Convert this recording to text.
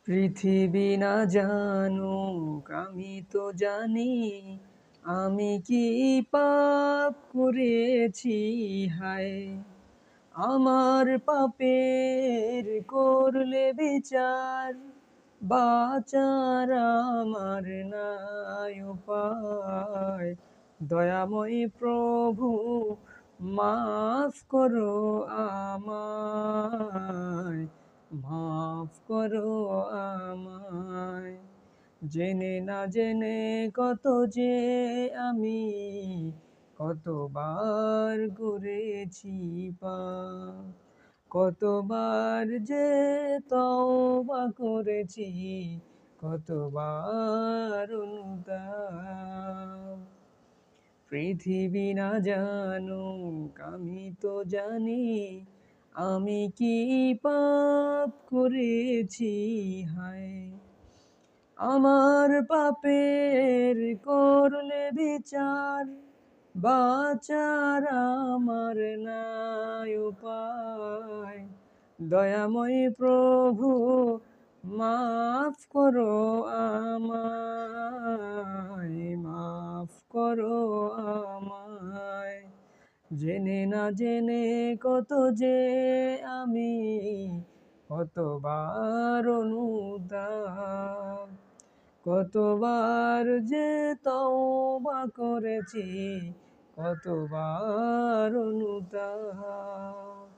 পৃথিবী না জানুক আমি তো জানি, আমি কি পাপ করেছি হায়। আমার পাপের করলে বিচার, বাঁচার আমার নাই উপায়। দয়াময় প্রভু মাফ করো আমায়, মাফ করো আমায়। জেনে না জেনে কত যে আমি কতবার করেছি পাপ, কতবার যে তওবা করেছি, কতবার অনুতাপ। পৃথিবী না জানুক আমি তো জানি, আমি কি পাপ করেছি হায়। আমার পাপের করলে বিচার, বাঁচার আমার নাই উপায়। দয়াময় প্রভু মাফ করো আমায়, মাফ করো আমায়। জেনে না জেনে কত যে আমি কতবার অনুতাপ, কতবার যে তওবা করেছি, কতবার অনুতাপ।